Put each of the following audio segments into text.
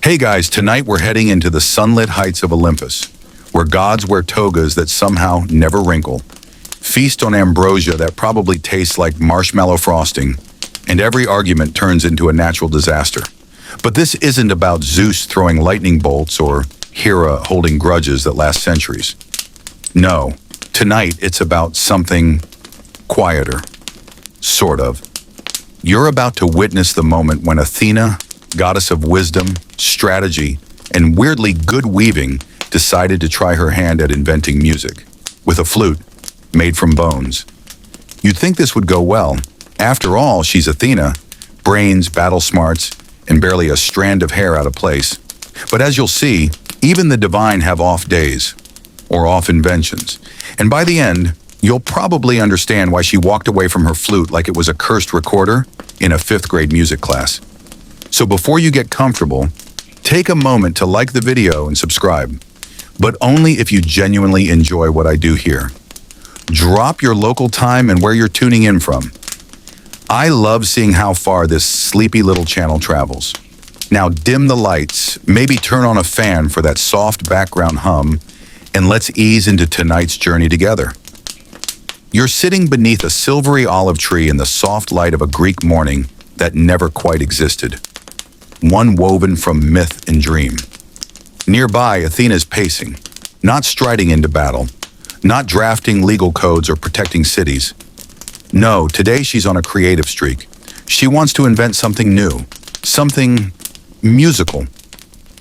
Hey guys, tonight we're heading into the sunlit heights of Olympus, where gods wear togas that somehow never wrinkle, feast on ambrosia that probably tastes like marshmallow frosting, and every argument turns into a natural disaster. But this isn't about Zeus throwing lightning bolts or Hera holding grudges that last centuries. No, tonight it's about something quieter, sort of. You're about to witness the moment when Athena, goddess of wisdom, strategy, and weirdly good weaving, decided to try her hand at inventing music, with a flute made from bones. You'd think this would go well. After all, she's Athena, brains, battle smarts, and barely a strand of hair out of place. But as you'll see, even the divine have off days, or off inventions. And by the end, you'll probably understand why she walked away from her flute like it was a cursed recorder in a fifth grade music class. So before you get comfortable, take a moment to like the video and subscribe, but only if you genuinely enjoy what I do here. Drop your local time and where you're tuning in from. I love seeing how far this sleepy little channel travels. Now dim the lights, maybe turn on a fan for that soft background hum, and let's ease into tonight's journey together. You're sitting beneath a silvery olive tree in the soft light of a Greek morning that never quite existed. One woven from myth and dream. Nearby, Athena's pacing, not striding into battle, not drafting legal codes or protecting cities. No, today she's on a creative streak. She wants to invent something new, something musical.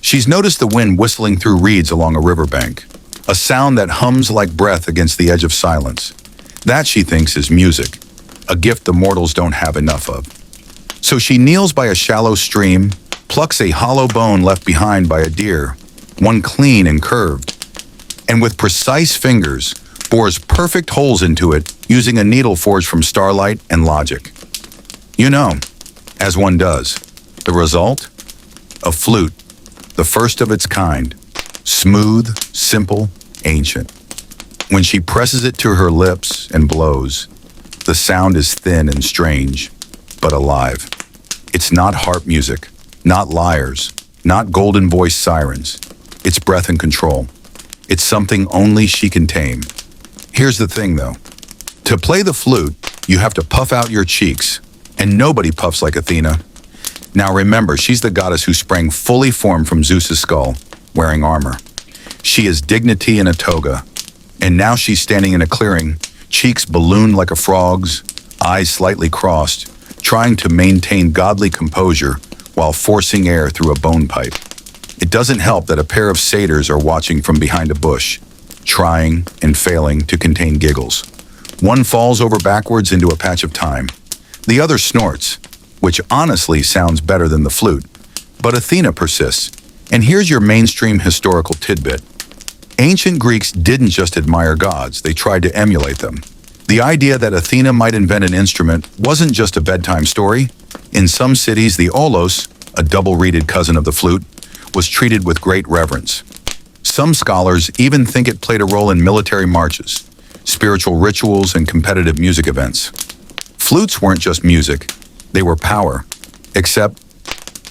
She's noticed the wind whistling through reeds along a riverbank, a sound that hums like breath against the edge of silence. That, she thinks, is music, a gift the mortals don't have enough of. So she kneels by a shallow stream, plucks a hollow bone left behind by a deer, one clean and curved, and with precise fingers, bores perfect holes into it using a needle forged from starlight and logic. You know, as one does. The result? A flute, the first of its kind, smooth, simple, ancient. When she presses it to her lips and blows, the sound is thin and strange, but alive. It's not harp music, not lyres, not golden-voiced sirens. It's breath and control. It's something only she can tame. Here's the thing, though. To play the flute, you have to puff out your cheeks, and nobody puffs like Athena. Now remember, she's the goddess who sprang fully formed from Zeus's skull, wearing armor. She is dignity in a toga, and now she's standing in a clearing, cheeks ballooned like a frog's, eyes slightly crossed, trying to maintain godly composure while forcing air through a bone pipe. It doesn't help that a pair of satyrs are watching from behind a bush, trying and failing to contain giggles. One falls over backwards into a patch of thyme. The other snorts, which honestly sounds better than the flute. But Athena persists. And here's your mainstream historical tidbit. Ancient Greeks didn't just admire gods, they tried to emulate them. The idea that Athena might invent an instrument wasn't just a bedtime story. In some cities, the aulos, a double-reeded cousin of the flute, was treated with great reverence. Some scholars even think it played a role in military marches, spiritual rituals, and competitive music events. Flutes weren't just music, they were power. Except,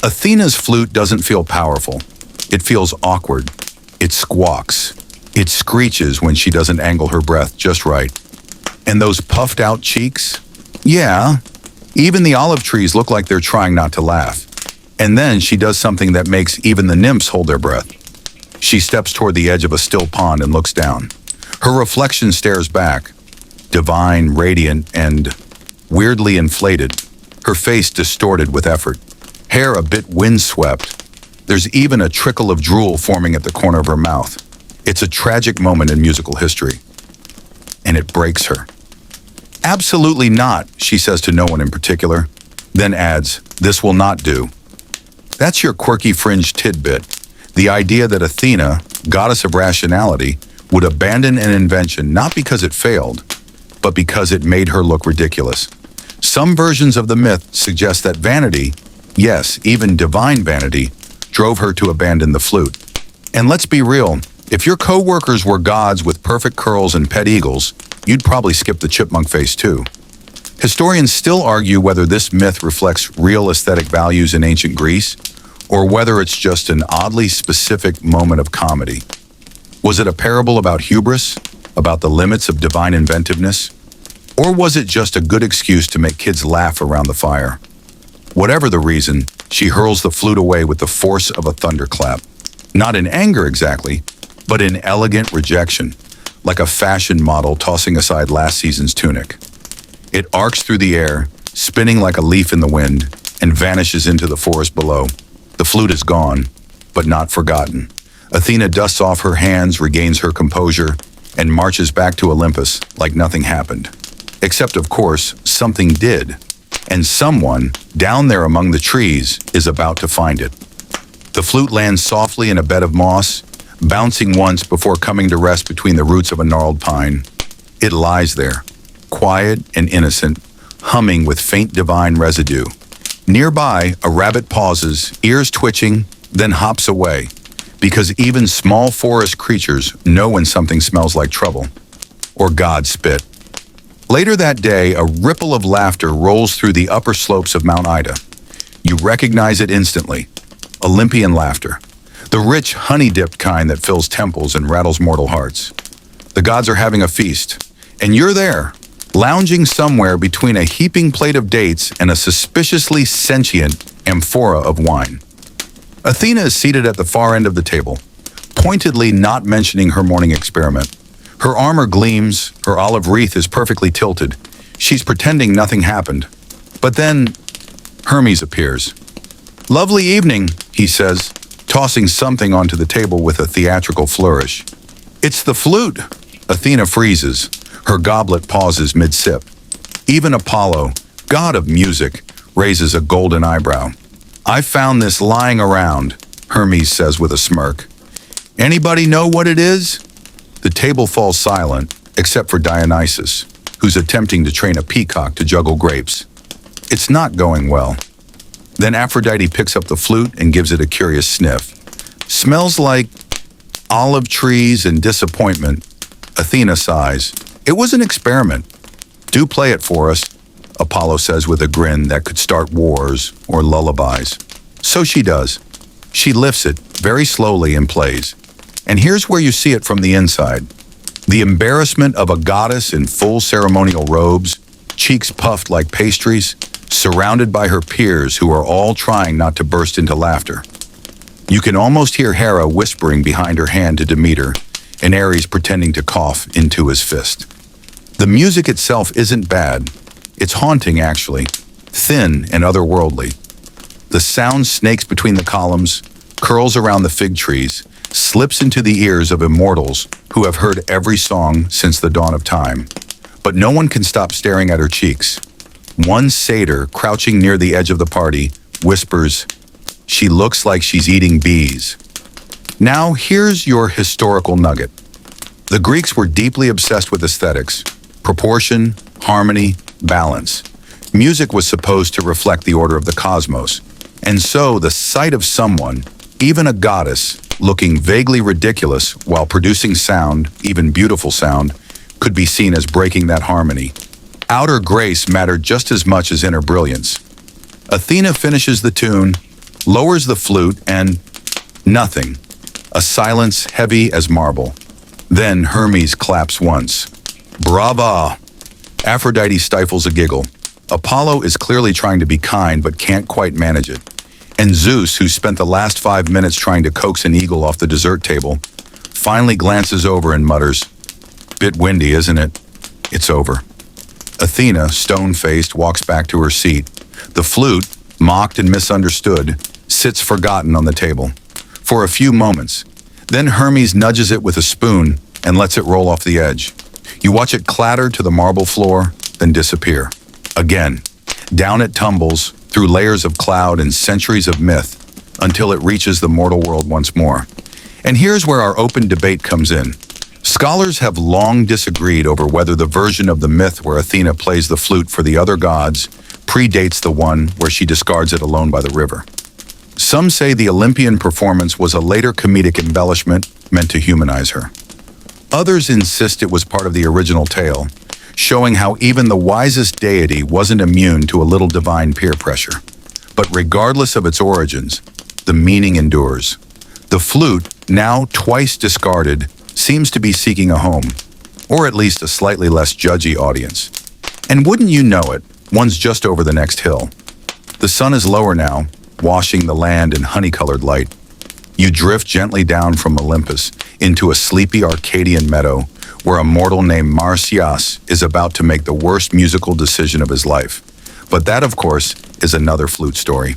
Athena's flute doesn't feel powerful. It feels awkward. It squawks. It screeches when she doesn't angle her breath just right. And those puffed-out cheeks? Yeah, even the olive trees look like they're trying not to laugh. And then she does something that makes even the nymphs hold their breath. She steps toward the edge of a still pond and looks down. Her reflection stares back, divine, radiant, and weirdly inflated, her face distorted with effort, hair a bit windswept. There's even a trickle of drool forming at the corner of her mouth. It's a tragic moment in musical history. And it breaks her. Absolutely not, she says to no one in particular, then adds, this will not do. That's your quirky fringe tidbit, the idea that Athena, goddess of rationality, would abandon an invention not because it failed, but because it made her look ridiculous. Some versions of the myth suggest that vanity, yes, even divine vanity, drove her to abandon the flute. And let's be real, if your co-workers were gods with perfect curls and pet eagles, you'd probably skip the chipmunk face too. Historians still argue whether this myth reflects real aesthetic values in ancient Greece, or whether it's just an oddly specific moment of comedy. Was it a parable about hubris, about the limits of divine inventiveness? Or was it just a good excuse to make kids laugh around the fire? Whatever the reason, she hurls the flute away with the force of a thunderclap. Not in anger exactly, but in elegant rejection, like a fashion model tossing aside last season's tunic. It arcs through the air, spinning like a leaf in the wind, and vanishes into the forest below. The flute is gone, but not forgotten. Athena dusts off her hands, regains her composure, and marches back to Olympus like nothing happened. Except, of course, something did. And someone, down there among the trees, is about to find it. The flute lands softly in a bed of moss, bouncing once before coming to rest between the roots of a gnarled pine. It lies there, quiet and innocent, humming with faint divine residue. Nearby, a rabbit pauses, ears twitching, then hops away, because even small forest creatures know when something smells like trouble, or God spit. Later that day, a ripple of laughter rolls through the upper slopes of Mount Ida. You recognize it instantly. Olympian laughter. The rich, honey-dipped kind that fills temples and rattles mortal hearts. The gods are having a feast, and you're there, lounging somewhere between a heaping plate of dates and a suspiciously sentient amphora of wine. Athena is seated at the far end of the table, pointedly not mentioning her morning experiment. Her armor gleams, her olive wreath is perfectly tilted. She's pretending nothing happened. But then, Hermes appears. "Lovely evening," he says, tossing something onto the table with a theatrical flourish. "It's the flute." Athena freezes. Her goblet pauses mid-sip. Even Apollo, god of music, raises a golden eyebrow. "I found this lying around," Hermes says with a smirk. "Anybody know what it is?" The table falls silent, except for Dionysus, who's attempting to train a peacock to juggle grapes. It's not going well. Then Aphrodite picks up the flute and gives it a curious sniff. "Smells like olive trees and disappointment." Athena sighs. "It was an experiment." "Do play it for us," Apollo says with a grin that could start wars or lullabies. So she does. She lifts it very slowly and plays. And here's where you see it from the inside. The embarrassment of a goddess in full ceremonial robes, cheeks puffed like pastries, surrounded by her peers who are all trying not to burst into laughter. You can almost hear Hera whispering behind her hand to Demeter, and Ares pretending to cough into his fist. The music itself isn't bad. It's haunting, actually, thin and otherworldly. The sound snakes between the columns, curls around the fig trees, slips into the ears of immortals who have heard every song since the dawn of time. But no one can stop staring at her cheeks. One satyr, crouching near the edge of the party, whispers, "She looks like she's eating bees." Now, here's your historical nugget. The Greeks were deeply obsessed with aesthetics, proportion, harmony, balance. Music was supposed to reflect the order of the cosmos. And so the sight of someone, even a goddess, looking vaguely ridiculous while producing sound, even beautiful sound, could be seen as breaking that harmony. Outer grace mattered just as much as inner brilliance. Athena finishes the tune, lowers the flute, and nothing. A silence heavy as marble. Then Hermes claps once. "Brava!" Aphrodite stifles a giggle. Apollo is clearly trying to be kind but can't quite manage it. And Zeus, who spent the last 5 minutes trying to coax an eagle off the dessert table, finally glances over and mutters, "Bit windy, isn't it?" It's over. Athena, stone-faced, walks back to her seat. The flute, mocked and misunderstood, sits forgotten on the table. For a few moments. Then Hermes nudges it with a spoon and lets it roll off the edge. You watch it clatter to the marble floor, then disappear. Again. Down it tumbles, through layers of cloud and centuries of myth, until it reaches the mortal world once more. And here's where our open debate comes in. Scholars have long disagreed over whether the version of the myth where Athena plays the flute for the other gods predates the one where she discards it alone by the river. Some say the Olympian performance was a later comedic embellishment meant to humanize her. Others insist it was part of the original tale, showing how even the wisest deity wasn't immune to a little divine peer pressure. But regardless of its origins, the meaning endures. The flute, now twice discarded, seems to be seeking a home, or at least a slightly less judgy audience. And wouldn't you know it, one's just over the next hill. The sun is lower now, washing the land in honey-colored light. You drift gently down from Olympus into a sleepy Arcadian meadow where a mortal named Marsyas is about to make the worst musical decision of his life. But that, of course, is another flute story.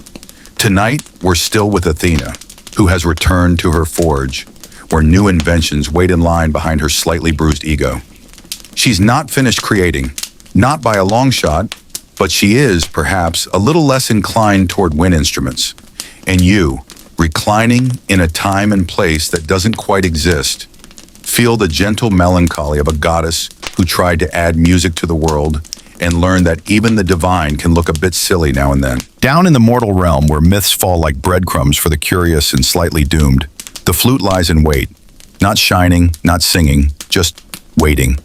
Tonight, we're still with Athena, who has returned to her forge, where new inventions wait in line behind her slightly bruised ego. She's not finished creating, not by a long shot, but she is, perhaps, a little less inclined toward wind instruments. And you, reclining in a time and place that doesn't quite exist, feel the gentle melancholy of a goddess who tried to add music to the world and learn that even the divine can look a bit silly now and then. Down in the mortal realm where myths fall like breadcrumbs for the curious and slightly doomed, the flute lies in wait, not shining, not singing, just waiting.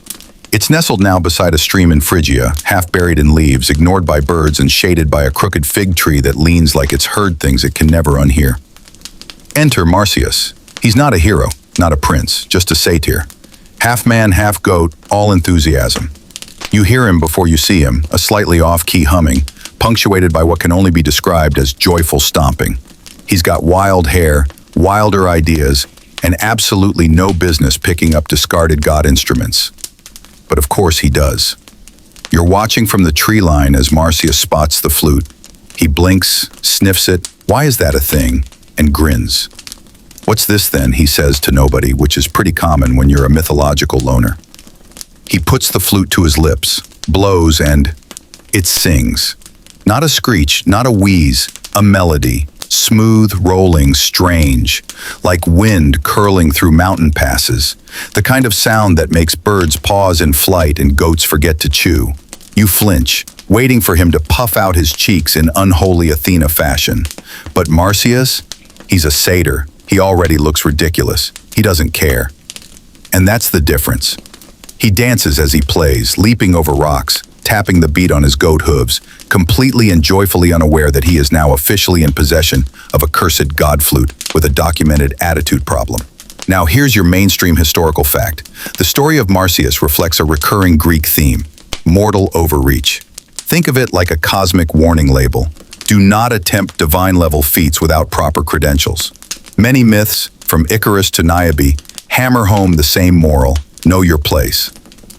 It's nestled now beside a stream in Phrygia, half buried in leaves, ignored by birds and shaded by a crooked fig tree that leans like it's heard things it can never unhear. Enter Marsyas. He's not a hero, not a prince, just a satyr. Half man, half goat, all enthusiasm. You hear him before you see him, a slightly off-key humming, punctuated by what can only be described as joyful stomping. He's got wild hair, wilder ideas, and absolutely no business picking up discarded god instruments. But of course he does. You're watching from the tree line as Marsyas spots the flute. He blinks, sniffs it, why is that a thing, and grins. What's this then, he says to nobody, which is pretty common when you're a mythological loner. He puts the flute to his lips, blows, and it sings. Not a screech, not a wheeze, a melody, smooth, rolling, strange, like wind curling through mountain passes, the kind of sound that makes birds pause in flight and goats forget to chew. You flinch, waiting for him to puff out his cheeks in unholy Athena fashion. But Marsyas, he's a satyr. He already looks ridiculous. He doesn't care. And that's the difference. He dances as he plays, leaping over rocks, tapping the beat on his goat hooves, completely and joyfully unaware that he is now officially in possession of a cursed god flute with a documented attitude problem. Now here's your mainstream historical fact. The story of Marsyas reflects a recurring Greek theme, mortal overreach. Think of it like a cosmic warning label. Do not attempt divine-level feats without proper credentials. Many myths, from Icarus to Niobe, hammer home the same moral: know your place.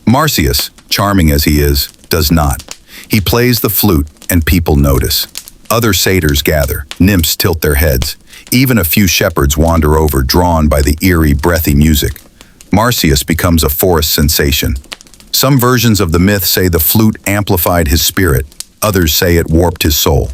Marsyas, charming as he is, does not. He plays the flute and people notice. Other satyrs gather, nymphs tilt their heads. Even a few shepherds wander over, drawn by the eerie, breathy music. Marsyas becomes a forest sensation. Some versions of the myth say the flute amplified his spirit. Others say it warped his soul.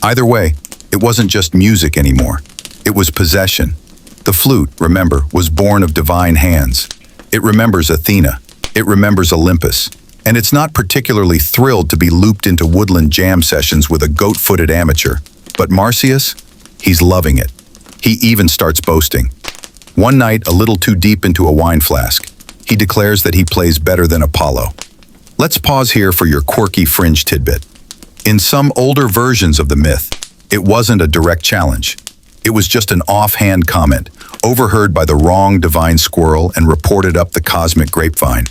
Either way, it wasn't just music anymore. It was possession. The flute, remember, was born of divine hands. It remembers Athena. It remembers Olympus. And it's not particularly thrilled to be looped into woodland jam sessions with a goat-footed amateur. But Marsyas, he's loving it. He even starts boasting. One night, a little too deep into a wine flask, he declares that he plays better than Apollo. Let's pause here for your quirky fringe tidbit. In some older versions of the myth, it wasn't a direct challenge. It was just an offhand comment, overheard by the wrong divine squirrel and reported up the cosmic grapevine.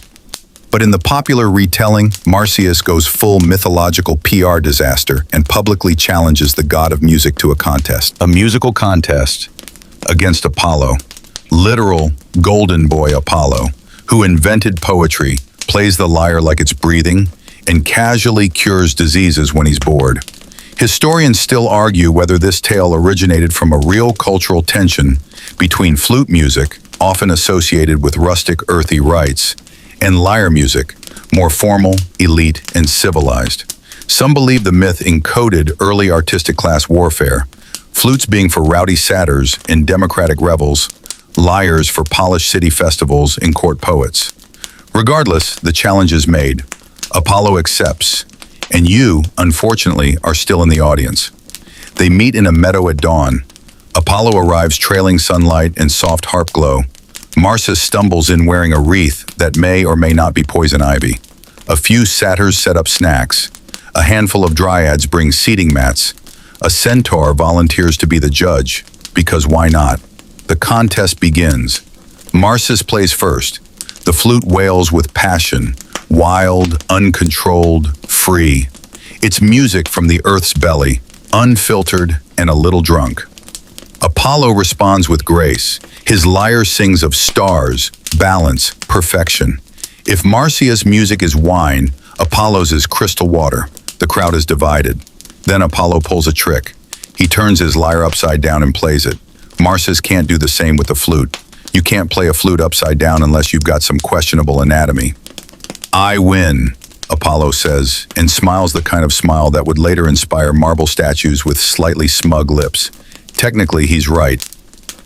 But in the popular retelling, Marsyas goes full mythological PR disaster and publicly challenges the god of music to a contest. A musical contest against Apollo, literal golden boy Apollo, who invented poetry, plays the lyre like it's breathing, and casually cures diseases when he's bored. Historians still argue whether this tale originated from a real cultural tension between flute music, often associated with rustic earthy rites, and lyre music, more formal, elite, and civilized. Some believe the myth encoded early artistic class warfare, flutes being for rowdy satyrs in democratic revels, lyres for polished city festivals and court poets. Regardless, the challenge is made. Apollo accepts, and you, unfortunately, are still in the audience. They meet in a meadow at dawn. Apollo arrives trailing sunlight and soft harp glow. Marsyas stumbles in wearing a wreath that may or may not be poison ivy. A few satyrs set up snacks. A handful of dryads bring seating mats. A centaur volunteers to be the judge. Because why not? The contest begins. Marsyas plays first. The flute wails with passion, wild, uncontrolled, free. It's music from the earth's belly, unfiltered and a little drunk. Apollo responds with grace. His lyre sings of stars, balance, perfection. If Marsyas' music is wine, Apollo's is crystal water. The crowd is divided. Then Apollo pulls a trick. He turns his lyre upside down and plays it. Marsyas can't do the same with the flute. You can't play a flute upside down unless you've got some questionable anatomy. I win, Apollo says, and smiles the kind of smile that would later inspire marble statues with slightly smug lips. Technically, he's right,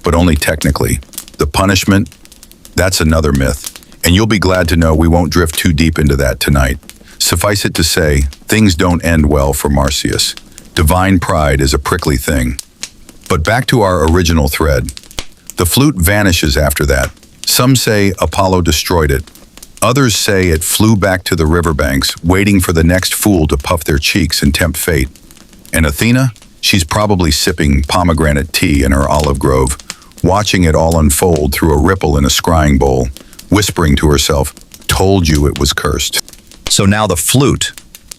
but only technically. The punishment? That's another myth, and you'll be glad to know we won't drift too deep into that tonight. Suffice it to say, things don't end well for Marsyas. Divine pride is a prickly thing. But back to our original thread. The flute vanishes after that. Some say Apollo destroyed it. Others say it flew back to the riverbanks, waiting for the next fool to puff their cheeks and tempt fate. And Athena? She's probably sipping pomegranate tea in her olive grove, watching it all unfold through a ripple in a scrying bowl, whispering to herself, "Told you it was cursed." So now the flute,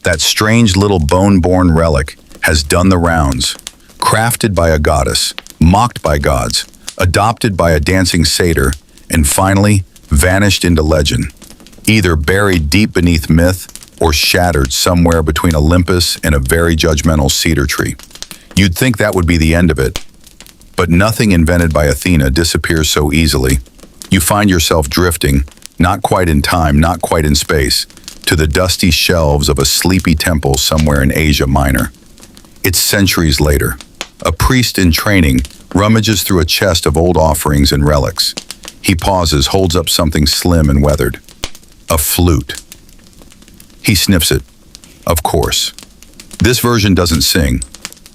that strange little bone-born relic, has done the rounds. Crafted by a goddess, mocked by gods, adopted by a dancing satyr, and finally vanished into legend. Either buried deep beneath myth or shattered somewhere between Olympus and a very judgmental cedar tree. You'd think that would be the end of it, but nothing invented by Athena disappears so easily. You find yourself drifting, not quite in time, not quite in space, to the dusty shelves of a sleepy temple somewhere in Asia Minor. It's centuries later. A priest in training rummages through a chest of old offerings and relics. He pauses, holds up something slim and weathered. A flute. He sniffs it. Of course. This version doesn't sing.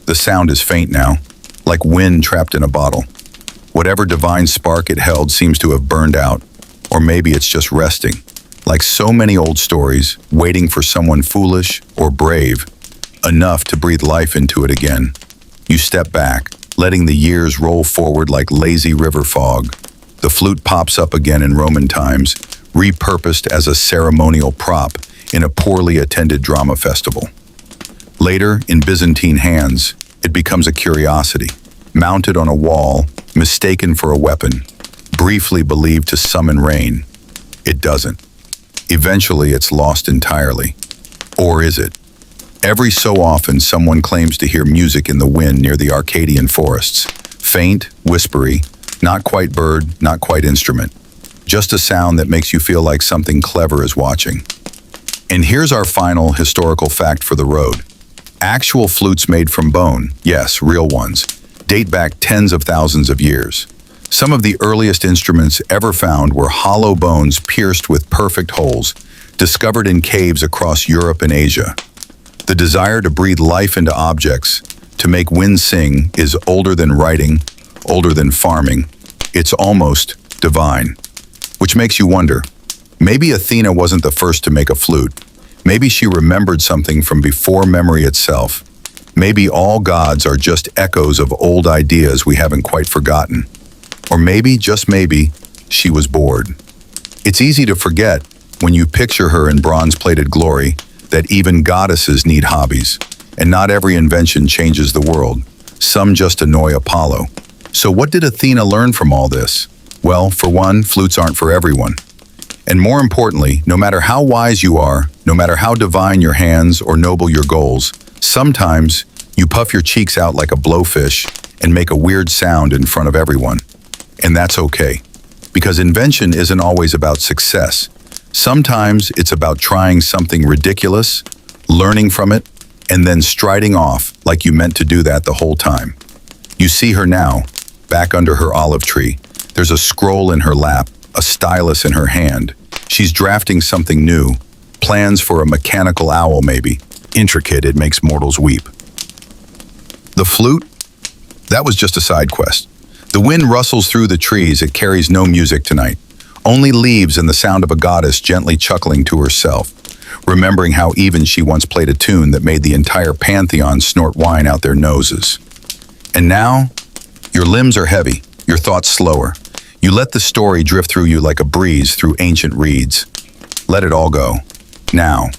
The sound is faint now, like wind trapped in a bottle. Whatever divine spark it held seems to have burned out, or maybe it's just resting. Like so many old stories, waiting for someone foolish or brave, enough to breathe life into it again. You step back, letting the years roll forward like lazy river fog. The flute pops up again in Roman times, repurposed as a ceremonial prop in a poorly attended drama festival. Later, in Byzantine hands, it becomes a curiosity, mounted on a wall, mistaken for a weapon, briefly believed to summon rain. It doesn't. Eventually, it's lost entirely. Or is it? Every so often, someone claims to hear music in the wind near the Arcadian forests. Faint, whispery, not quite bird, not quite instrument. Just a sound that makes you feel like something clever is watching. And here's our final historical fact for the road. Actual flutes made from bone, yes, real ones, date back tens of thousands of years. Some of the earliest instruments ever found were hollow bones pierced with perfect holes, discovered in caves across Europe and Asia. The desire to breathe life into objects, to make wind sing, is older than writing, older than farming. It's almost divine. Which makes you wonder, maybe Athena wasn't the first to make a flute. Maybe she remembered something from before memory itself. Maybe all gods are just echoes of old ideas we haven't quite forgotten. Or maybe, just maybe, she was bored. It's easy to forget, when you picture her in bronze-plated glory, that even goddesses need hobbies, and not every invention changes the world. Some just annoy Apollo. So what did Athena learn from all this? Well, for one, flutes aren't for everyone. And more importantly, no matter how wise you are, no matter how divine your hands or noble your goals, sometimes you puff your cheeks out like a blowfish and make a weird sound in front of everyone. And that's okay, because invention isn't always about success. Sometimes it's about trying something ridiculous, learning from it, and then striding off like you meant to do that the whole time. You see her now, back under her olive tree. There's a scroll in her lap, a stylus in her hand. She's drafting something new, plans for a mechanical owl maybe. Intricate, it makes mortals weep. The flute? That was just a side quest. The wind rustles through the trees, it carries no music tonight. Only leaves and the sound of a goddess gently chuckling to herself, remembering how even she once played a tune that made the entire pantheon snort wine out their noses. And now, Your limbs are heavy, your thoughts slower. You let the story drift through you like a breeze through ancient reeds. Let it all go. Now.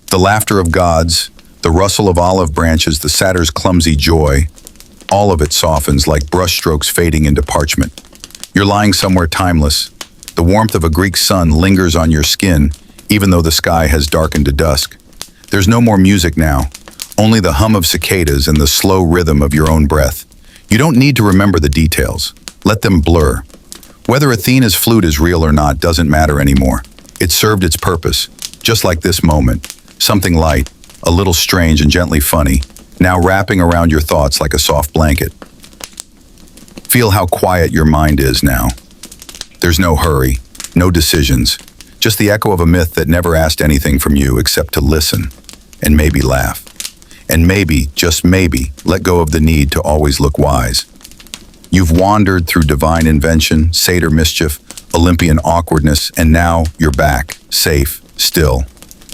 The laughter of gods, the rustle of olive branches, the satyr's clumsy joy, all of it softens like brushstrokes fading into parchment. You're lying somewhere timeless. The warmth of a Greek sun lingers on your skin, even though the sky has darkened to dusk. There's no more music now, only the hum of cicadas and the slow rhythm of your own breath. You don't need to remember the details. Let them blur. Whether Athena's flute is real or not doesn't matter anymore. It served its purpose, just like this moment. Something light, a little strange and gently funny, now wrapping around your thoughts like a soft blanket. Feel how quiet your mind is now. There's no hurry, no decisions, just the echo of a myth that never asked anything from you except to listen and maybe laugh. And maybe, just maybe, let go of the need to always look wise. You've wandered through divine invention, satyr mischief, Olympian awkwardness, and now you're back, safe, still,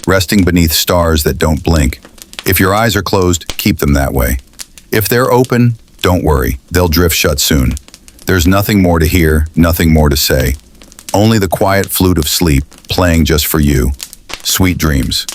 resting beneath stars that don't blink. If your eyes are closed, keep them that way. If they're open, don't worry, they'll drift shut soon. There's nothing more to hear, nothing more to say. Only the quiet flute of sleep, playing just for you. Sweet dreams.